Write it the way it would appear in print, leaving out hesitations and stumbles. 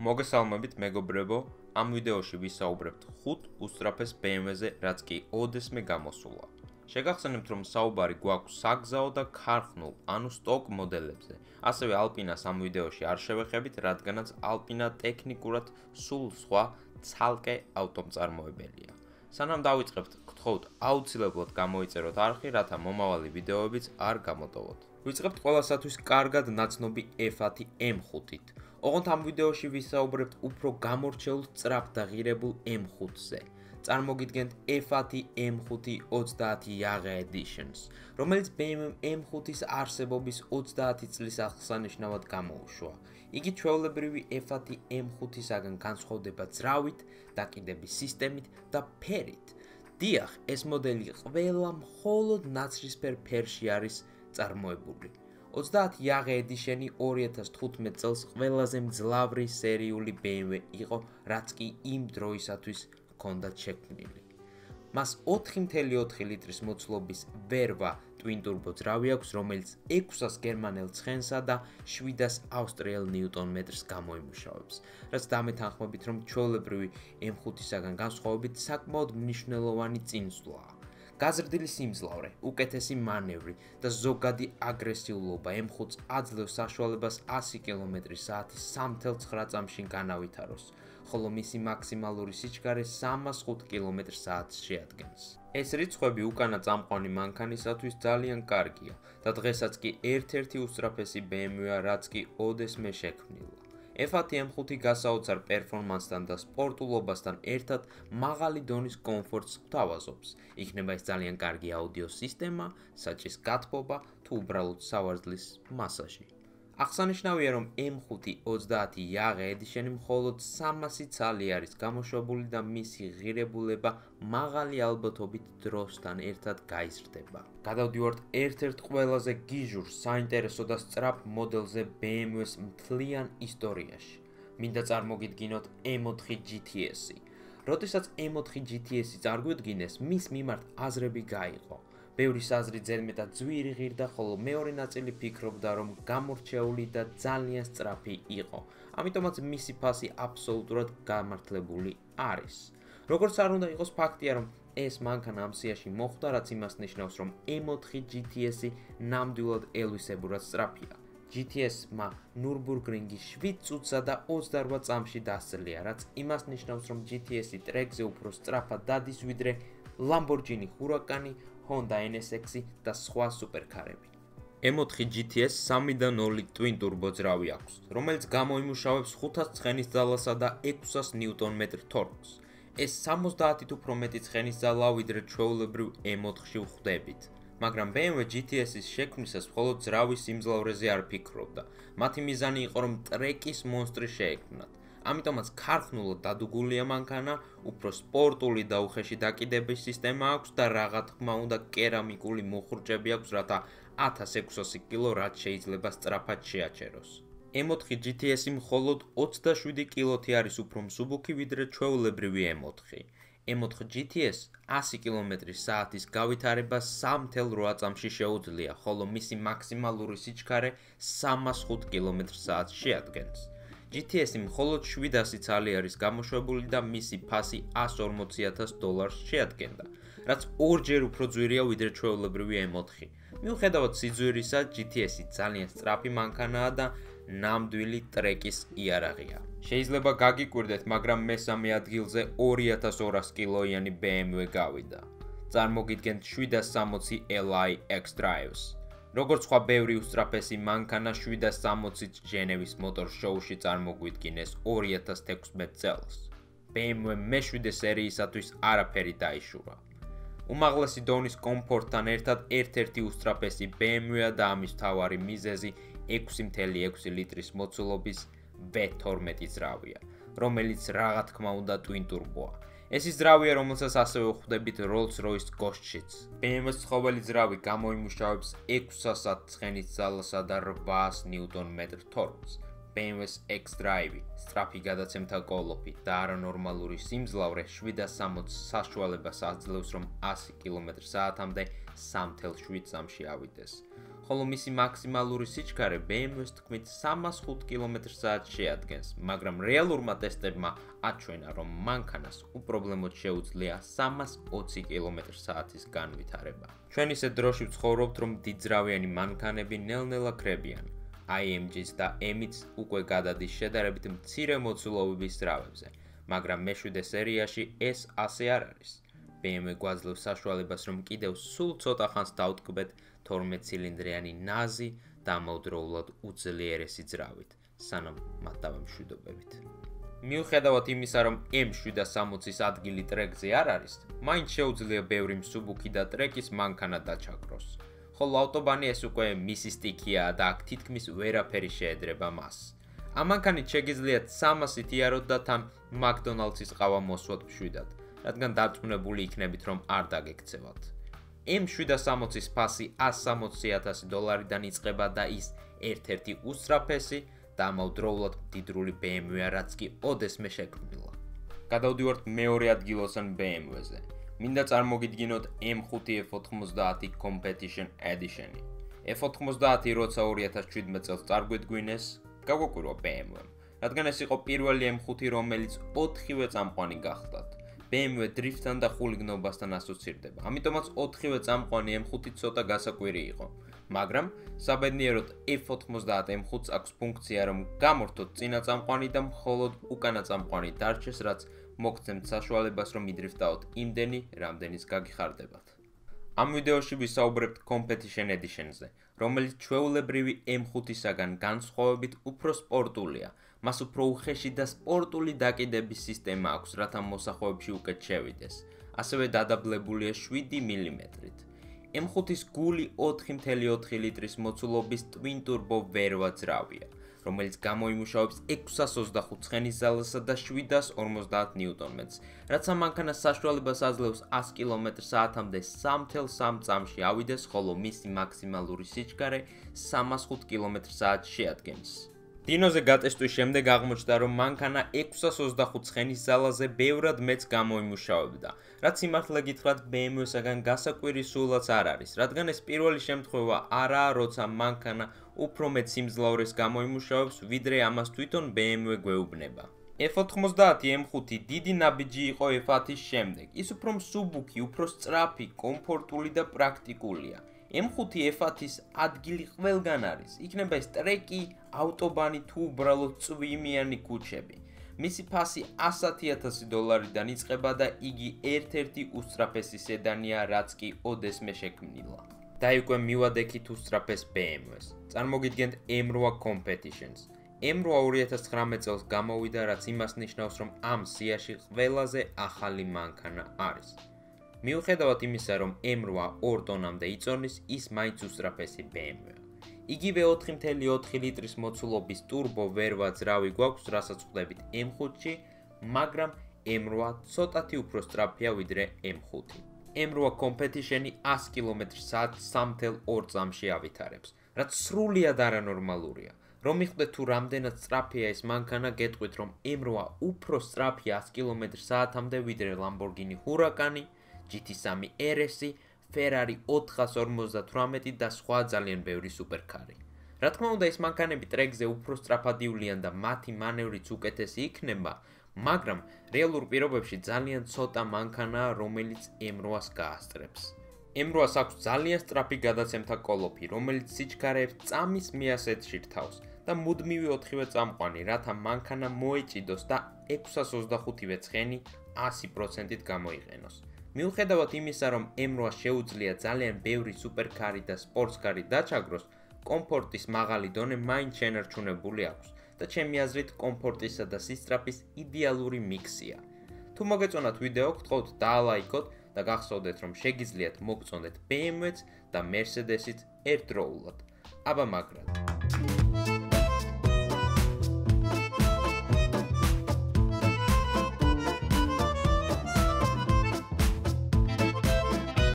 მოგესალმებით მეგობრებო, ამ ვიდეოში ვისაუბრებთ 5 უსწრაფეს BMW-ზე, რაც კი ოდესმე გამოსულა. შეგახსენებთ, რომ საუბარი გვაქვს საგზაო და ქარხნულ, ანუ სტოკ მოდელებზე. ასევე Alpina-ს ამ ვიდეოში არ შევეხებით, რადგანაც Alpina ტექნიკურად სულ სხვა ცალკე ავტომწარმოებელია. სანამ დავიწყებთ, გთხოვთ აუცილებლად გამოიწეროთ არხი, რათა მომავალი ვიდეოებიც არ გამოტოვოთ. ვიწყებთ ყველასათვის კარგად ნაცნობი F1 M5-ით. ოღონდ ამ ვიდეოში ვისაუბრებთ უფრო გამორჩეულ სწრაფ და ღირებულ M5-ზე. წარმოგიდგენთ F1 M5 30 Yage Editions, რომელიც BMW M5-ის არსებობის 30 წლის აღსანიშნავად გამოუშვა. იგი ჩვეულებრივი F1 M5-ისაგან განსხვავდება ძრავით, დაკიდების სისტემით და ფერით. დიახ, ეს მოდელი ყველა მხოლოდ ნაცრისფერ ფერში არის წარმოებული. 30 Yage Edition-ი 2015 წელს ყველაზე მძლავრი სერიული BMW იყო, რაც კი იმ დროისათვის ჰქონდა შექმნილი. მას 4.4 ლიტრის მოცულობის Verva Twin Turbo ძრავი აქვს, რომელიც 600 გერმანელ ცხენსა და 700 ავსტრიელ ნიუტონ-მეტრს გამოიმუშავებს, რაც დამეთანხმებით, რომ ჩვეულებრივი M5-ისაგან განსხვავებით საკმაოდ მნიშვნელოვანი წინსვლაა. გაზრდილი სიმძლავრე, უკეთესი მანევრი და ზოგადი აგრესიულობა M5-ს აძლევს საშუალებას 100 კმ/სთ 3.9 წამში განავითაროს, ხოლო მისი მაქსიმალური სიჩქარე 305 კმ/სთ შეადგენს. ეს რიცხვები უკანა წამყვანი მანქანისათვის ძალიან კარგია და დღესაც კი ერთ-ერთი უსწრაფესი BMW-ა, რაც კი ოდესმე შექმნილა. F1 M5 გასაოცარ პერფორმანსთან და სპორტულობასთან ერთად მაღალი დონის კომფორტს გვთავაზობს. იქნება ეს ძალიან კარგი აუდიო სისტემა, საჭის გათბობა თუ უბრალოდ სავარძლის მასაჟი. აღსანიშნავია, რომ M5 30 Yage Edition-ი მხოლოდ 300 ცალი არის გამოშვებული და მისი ღირებულება მაღალი ალბათობით დროსთან ერთად გაიზრდება. გადავდივართ ერთ-ერთ ყველაზე გიჟურ, საინტერესო და სწრაფ მოდელზე BMW-ს მთლიან ისტორიაში. მინდა წარმოგიდგინოთ M4 GTS-ი. როდესაც M4 GTS-ი წარგვიდგინეს, მის მიმართ აზრები გაიყო. ბევრი აზრი ზედმეტად ძვირი ღირდა, ხოლო მეორე ნაწილი ფიქრობდა, რომ გამორჩეული და ძალიან სწრაფი იყო. ამიტომაც მისი ფასი აბსოლუტურად გამართლებული არის. როგორც არ უნდა იყოს, ფაქტია, რომ ეს მანქანა ამ სიაში მოხვდა, რაც იმას ნიშნავს, რომ M4 GTS-ი ნამდვილად ელვისებურად სწრაფია. GTS-მა ნურბურგრინგის 7 წუთსა და 28 წამში დასწრია, რაც იმას ნიშნავს, რომ GTS-ი ტრეკზე უფრო სწრაფად დადის, ვიდრე Lamborghini Huracan, Honda NSX-ი და სხვა სუპერქარები. M4 GTS 3.0 Twin Turbo ძრავი აქვს, რომელიც გამოიმუშავებს 500 ცხენის ძალასა და 600 ნიუტონ-მეტრ თორქს. ეს 70-ით უფრო მეტი ცხენის ძალა, ვიდრე ჩვეულებრივ M4-ში ვხვდებით. მაგრამ BMW GTS-ის შექმნისას მხოლოდ ძრავის სიმძლავრეზე არ ფიქრობდა. მათი მიზანი იყო, რომ ტრეკის მონსტრი შეექმნათ. ამიტომაც ქარხნულად დადუგულია მანქანა, უფრო სპორტული და უხეში დაკიდების სისტემა აქვს და რა თქმა უნდა კერამიკული მოხურჭები აქვს, რათა 1600 კილო რაც შეიძლება სწრაფად შეაჩეროს. M4 GTS-ი მხოლოდ 27 კილოთი არის უფრო მსუბუქი, ვიდრე ჩვეულებრივი M4. M4 GTS 100 კმ/სთ-ის გავითარება 3.8 წამში შეუძლია, ხოლო მისი მაქსიმალური სიჩქარე 305 კმ/სთ შეადგენს. GTS-ი მხოლოდ 700 ცალი არის გამოშვებული და მისი ფასი $140,000 შეადგენდა, რაც ორჯერ უფრო ძვირია ვიდრე ჩვეულებრივი M4. მიუხედავად სიძვირისა, GTS-ი ძალიან სწრაფი მანქანაა და ნამდვილი ტრეკის იარაღია. შეიძლება გაგიკვირდეთ, მაგრამ მესამე ადგილზე 2200 კილოიანი BMW გავიდა. წარმოგიდგენთ 760 Li X-Drive-ს. როგორც სხვა ბევრი უსწრაფესი მანქანა 760-ით ჟენევის მოტორ შოუში წარმოგვიდგინეს 2016 წელს. BMW მე-7 სერიისათვის არაფერი დაიშურა. უმაღლესი დონის კომფორტთან ერთად ერთ-ერთი უსწრაფესი BMW-ა და ამის მთავარი მიზეზი 6.6 ლიტრის მოცულობის V12 ძრავია, რომელიც რა თქმა უნდა Twin Turbo-ა. ეს ის ძრავია, რომელსაც ასევე ვხვდებით Rolls-Royce Ghost-შიც. BMW-ს ცხოველი ძრავი გამოიმუშავებს 600 ცხენის ძალასა და 800 ნიუტონ-მეტრ თორქს. BMW-ს X-Drive, სწრაფი გადაცემთა კოლოფი და არანორმალური სიმძლავრე 760 საშუალებას აძლევს, რომ 100 კმ/სთ-მდე 3.7 წამში ავიდეს. ხოლო მისი მაქსიმალური სიჩქარე BMW-ს თქმით 305 კმ/სთ შეადგენს, მაგრამ რეალურმა ტესტებმა აჩვენა, რომ მანქანას უპრობლემოდ შეუძლია 320 კმ/სთ-ის განვითარება. ჩვენ ისეთ დროში ვცხოვრობთ, რომ დიდძრავიანი მანქანები ნელ-ნელა ქრებიან. AMG-ს და M-იც უკვე გადადის შედარებით მცირე მოცულობების ძრავებზე, მაგრამ მე-7 სერიაში ეს ასე არ არის. BMW გვაძლევს საშუალებას, რომ კიდევ სულ ცოტა ხანს დავტკბეთ 12 ცილინდრიანი ნაზი და ამავდროულად უძლიერესი ძრავით, სანამ მათ დავამშვიდობებით. მიუხედავად იმისა, რომ M760-ის ადგილი ტრეკზე არ არის, მაინც შეუძლია ბევრი მსუბუქი და ტრეკის მანქანა დაჩაგროს. ხოლო ავტობანი ეს უკვე მისი სტიქია და აქ თითქმის ვერაფერი შეედრება მას. ამ მანქანით შეგიძლიათ 300 ითიაროთ და თან მაკდონალდსის ყავა მოსვათ მშვიდად, რადგან დარწმუნებული იქნებით, რომ არ დაგექცევათ. M760-ის ფასი $160,000-დან იწყება და ის ერთ-ერთი უსწრაფესი და ამავდროულად მდიდრული BMW-ა, რაც კი ოდესმე შექმნილა. გადავდივართ მეორე ადგილოსან BMW-ზე. მინდა წარმოგიდგინოთ M5 F90 Competition Edition-ი. F90 როცა 2017 წელს წარგვედგინეს, გაგვაკვირვა BMW-მ, რადგან ეს იყო პირველი M5, რომელიც 4-ვე წამყვანი გახდათ. BMW დრიფტთან და ხულიგნობასთან ასოცირდება, ამიტომაც 4-ვე წამყვანი M5 ცოტა გასაკვირი იყო. მაგრამ საბედნიეროდ F90 M5-ს აქვს ფუნქცია, რომ გამორთოთ წინა წამყვანი და მხოლოდ უკანა წამყვანი დარჩეს, რაც მოგცემთ საშუალებას, რომ იდრიფტაოთ იმდენი, რამდენის გაგიხარდებათ. ამ ვიდეოში ვისაუბრებთ Competition Edition-ზე, რომელიც ჩვეულებრივი M5-ისაგან განსხვავებით უფრო სპორტულია. მას უფრო უხეში და სპორტული დაკიდების სისტემა აქვს, რათა მოსახვეებში უკეთ შევიდეს. ასევე დადაბლებულია 7 მმ-ით. M5-ის გული 4.4 ლიტრის მოცულობის twin turbo ვერვა ძრავია, რომელიც გამოიმუშავებს 625 ცხენის ძალასა და 750 ნიუტონ-მეტრს, რაც ამ მანქანას საშუალებას აძლევს 100 კმ/სთ-მდე 3.3 წამში ავიდეს, ხოლო მისი მაქსიმალური სიჩქარე 305 კმ/სთ შეადგენს. დინოზე გატესტვის შემდეგ აღმოჩნდა, რომ მანქანა 625 ცხენის ძალაზე ბევრად მეც გამოიმუშავებდა, რაც სიმართლე გითხრათ BMW-საგან გასაკვირი სულაც არ არის, რადგან ეს პირველი შემთხვევა არაა, როცა მანქანა უფრო მეტ სიმძლავრეს გამოიმუშავებს, ვიდრე ამას თვითონ BMW გვეუბნება. F90 M5 დიდი ნაბიჯი იყო F10-ის შემდეგ. ის უფრო მსუბუქი, უფრო სწრაფი, კომფორტული და პრაქტიკულია. M5 F10-ის ადგილი ყველგან არის. იქნება ეს ტრეკი, ავტობანი თუ უბრალოდ წვიმიანი ქუჩები. მისი ფასი $110,000-დან იწყება და იგი ერთ-ერთი უსწრაფესი სედანია, რაც კი ოდესმე შექმნილა. და უკვე მივადექით უსწრაფეს BMW-ს. წარმოგიდგენთ M8 Competition-ს. M8 2019 წელს გამოვიდა, რაც იმას ნიშნავს, რომ ამ სიაში ყველაზე ახალი მანქანა არის. მიუხედავად იმისა, რომ M8 2 ტონამდე იწონის, ის მაინც უსწრაფესი BMW-ა. იგივე 4.4 ლიტრის მოცულობის turbo ვერვა ძრავი გვაქვს, რასაც ხვდებით M5-ში, მაგრამ M8 ცოტათი უფრო სწრაფია ვიდრე M5. M8 Competition-ი 100 კმ/სთ 3.2 წამში ავითარებს, რაც სრულიად არანორმალურია. რომ მიხვდეთ თუ რამდენად სწრაფია ეს მანქანა, გეტყვით, რომ M8 უფრო სწრაფია 100 კმ/სთ-მდე ვიდრე Lamborghini Huracan, GT3 RS, Ferrari 458 და სხვა ძალიან ბევრი სუპერკარი. რა თქმა უნდა, ეს მანქანები ტრეკზე უფრო სწრაფად ივლიან და მათი მანევრიც უკეთესი იქნება, მაგრამ რეალურ პირობებში ძალიან ცოტა მანქანაა, რომელიც M8-ს გაასწრებს. M8-ს აქვს ძალიან სწრაფი გადაცემთა კოლოფი, რომელიც სიჩქარეებს წამის 100-ში რთავს და მუდმივი 4-ვე წამყვანი, რათა მანქანა მოეჭიდოს და 625-ვე ცხენი 100%-ით გამოიყენოს. მიუხედავად იმისა, რომ M8-ს შეუძლია ძალიან ბევრი სუპერკარი და სპორტსკარი დაჩაგროს, კომფორტის მაღალი დონე მაინც შენარჩუნებული აქვს და ჩემი აზრით კომფორტისა და სისწრაფის იდეალური მიქსია. თუ მოგეწონათ ვიდეო, გთხოვთ დაალაიქოთ და გახსოვდეთ, რომ შეგიძლიათ მოგწონდეთ BMW-ც და Mercedes-იც ერთდროულად. აბა მაგრად.